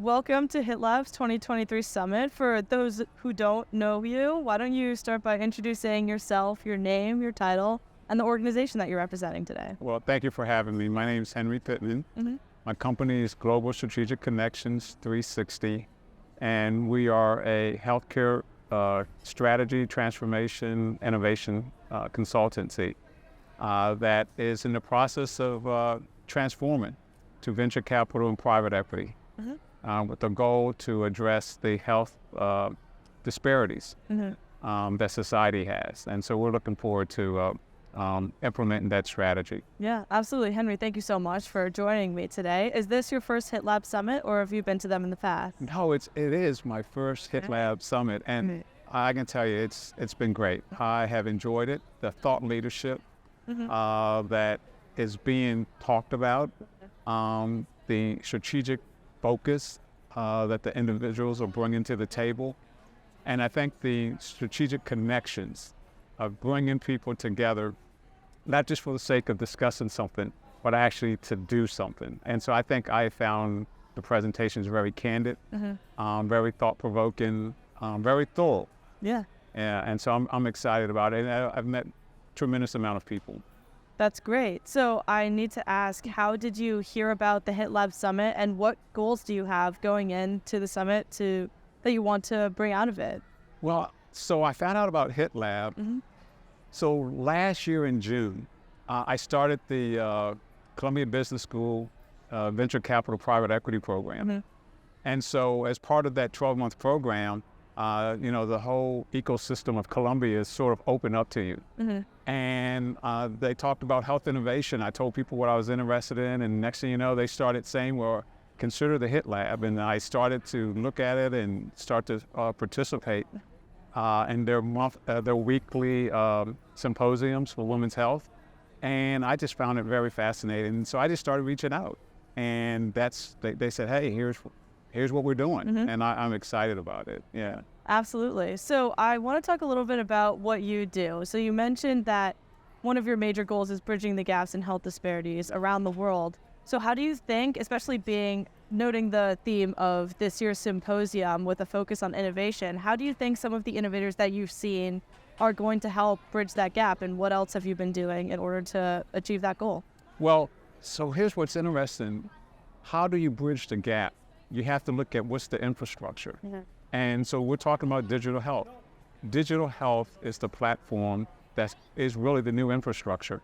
welcome to HITLAB's 2023 Summit. For those who don't know you, why don't you start by introducing yourself, your name, your title, and the organization that you're representing today. Well, thank you for having me. My name is Henry Pittman. My company is Global Strategic Connections 360, and we are a healthcare strategy, transformation, innovation consultancy that is in the process of transforming to venture capital and private equity with the goal to address the health disparities that society has. And so we're looking forward to implementing that strategy. Yeah, absolutely. Henry, thank you so much for joining me today. Is this your first HITLAB Summit, or have you been to them in the past? No, it is my first HITLAB Summit, and I can tell you it's been great. I have enjoyed it. The thought leadership that is being talked about, the strategic focus that the individuals are bringing to the table, and I think the strategic connections of bringing people together, not just for the sake of discussing something, but actually to do something. And so I think I found the presentations very candid, very thought-provoking, very thorough. Yeah. And so I'm excited about it. And I've met a tremendous amount of people. That's great. So I need to ask, how did you hear about the HITLAB Summit, and what goals do you have going into the summit that you want to bring out of it? Well, so I found out about HITLAB. So last year in June, I started the Columbia Business School Venture Capital Private Equity Program. And so as part of that 12-month program, the whole ecosystem of Columbia is sort of open up to you. And they talked about health innovation. I told people what I was interested in, and next thing you know, they started saying, well, consider the HITLAB. And I started to look at it and start to participate in their weekly symposiums for women's health. And I just found it very fascinating. And so I just started reaching out. And they said, hey, here's what we're doing. And I'm excited about it. Yeah. Absolutely. So I want to talk a little bit about what you do. So you mentioned that one of your major goals is bridging the gaps in health disparities around the world. So how do you think, especially noting the theme of this year's symposium with a focus on innovation, how do you think some of the innovators that you've seen are going to help bridge that gap, and what else have you been doing in order to achieve that goal? Well, so here's what's interesting. How do you bridge the gap? You have to look at what's the infrastructure. And so we're talking about digital health. Digital health is the platform that is really the new infrastructure,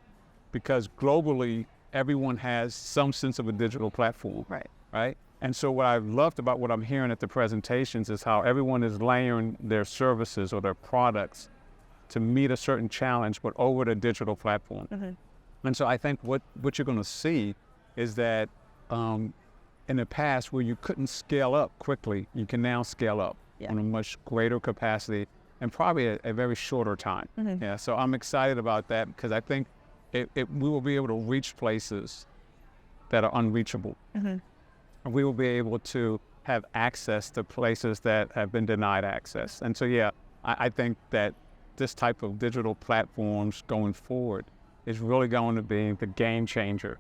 because globally, everyone has some sense of a digital platform. Right? And so what I've loved about what I'm hearing at the presentations is how everyone is layering their services or their products to meet a certain challenge, but over the digital platform. And so I think what you're going to see is that in the past, where you couldn't scale up quickly, you can now scale up on a much greater capacity and probably a very shorter time. So I'm excited about that, because I think we will be able to reach places that are unreachable. And we will be able to have access to places that have been denied access. And so, I think that this type of digital platforms going forward is really going to be the game changer,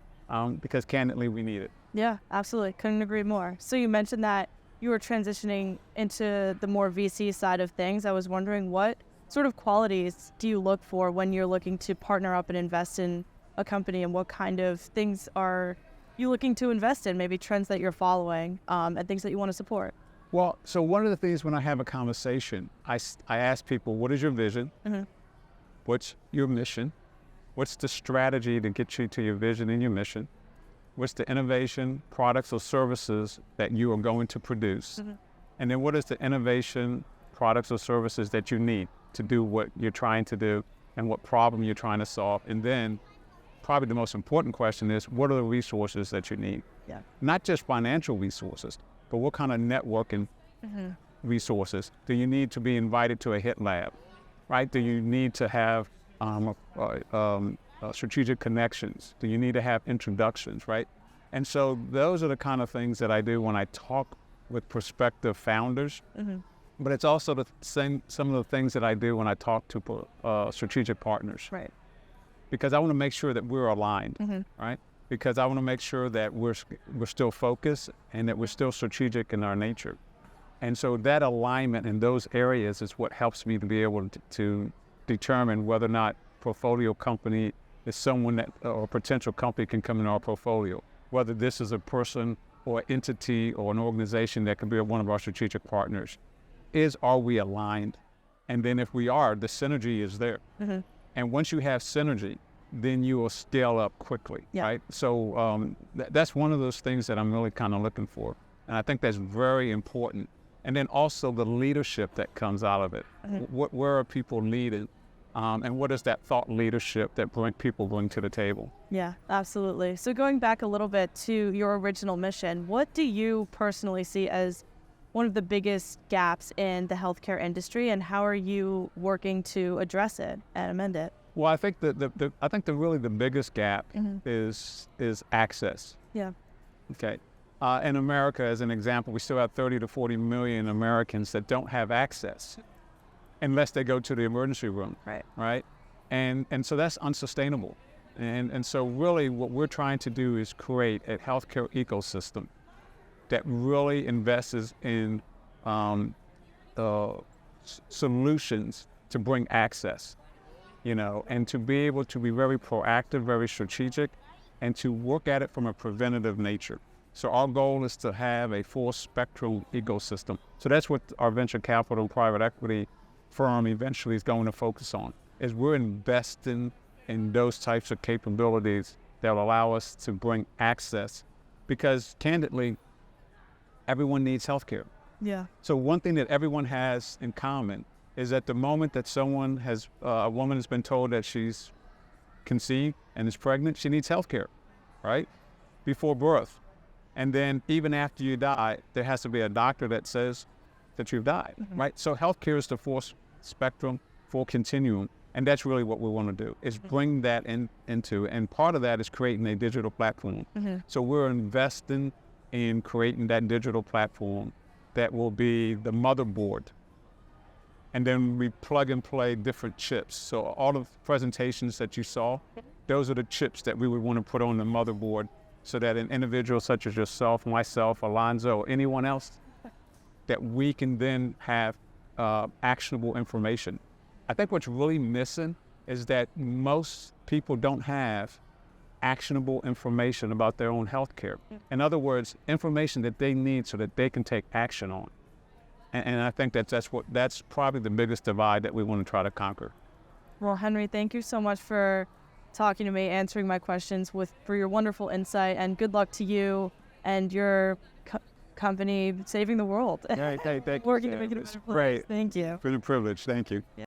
because candidly, we need it. Yeah, absolutely. Couldn't agree more. So you mentioned that you were transitioning into the more VC side of things. I was wondering, what sort of qualities do you look for when you're looking to partner up and invest in a company, and what kind of things are you looking to invest in, maybe trends that you're following, and things that you want to support? Well, so one of the things when I have a conversation, I ask people, what is your vision? What's your mission? What's the strategy to get you to your vision and your mission? What's the innovation, products or services that you are going to produce? And then what is the innovation, products or services that you need to do what you're trying to do, and what problem you're trying to solve? And then probably the most important question is, what are the resources that you need? Not just financial resources, but what kind of networking resources? Do you need to be invited to a HITLAB, right? Do you need to have strategic connections? Do you need to have introductions, right? And so those are the kind of things that I do when I talk with prospective founders. But it's also some of the things that I do when I talk to strategic partners. Because I want to make sure that we're aligned, right? because I want to make sure that we're still focused and that we're still strategic in our nature. And so that alignment in those areas is what helps me to be able to determine whether or not portfolio company is someone that or a potential company can come in our portfolio, whether this is a person or entity or an organization that can be one of our strategic partners. Are we aligned? And then if we are, the synergy is there. Mm-hmm. And once you have synergy, then you will scale up quickly, right? So that's one of those things that I'm really kind of looking for. And I think that's very important. And then also the leadership that comes out of it. Mm-hmm. Where are people leading? And what is that thought leadership that people bring to the table? Yeah, absolutely. So going back a little bit to your original mission, what do you personally see as one of the biggest gaps in the healthcare industry, and how are you working to address it and amend it? Well, I think the biggest gap is access. Yeah. Okay. In America, as an example, we still have 30 to 40 million Americans that don't have access unless they go to the emergency room. Right. Right. And so that's unsustainable. And so really what we're trying to do is create a healthcare ecosystem that really invests in solutions to bring access, and to be able to be very proactive, very strategic, and to work at it from a preventative nature. So our goal is to have a full spectrum ecosystem. So that's what our venture capital private equity firm eventually is going to focus on, is we're investing in those types of capabilities that will allow us to bring access, because candidly, everyone needs healthcare. Yeah. So one thing that everyone has in common is that the moment that a woman has been told that she's conceived and is pregnant, she needs healthcare, right? Before birth. And then even after you die, there has to be a doctor that says that you've died, right? So healthcare is the full spectrum, full continuum. And that's really what we want to do, is bring that into, and part of that is creating a digital platform. So we're investing in creating that digital platform that will be the motherboard. And then we plug and play different chips. So all of the presentations that you saw, those are the chips that we would want to put on the motherboard, so that an individual such as yourself, myself, Alonzo, or anyone else, that we can then have actionable information. I think what's really missing is that most people don't have actionable information about their own health care. In other words, information that they need so that they can take action on. And I think that's probably the biggest divide that we want to try to conquer. Well, Henry, thank you so much for talking to me, answering my questions for your wonderful insight, and good luck to you and your company saving the world. Thank you. Working to make it a better place. Great. Thank you. It's been a privilege. Thank you. Yeah.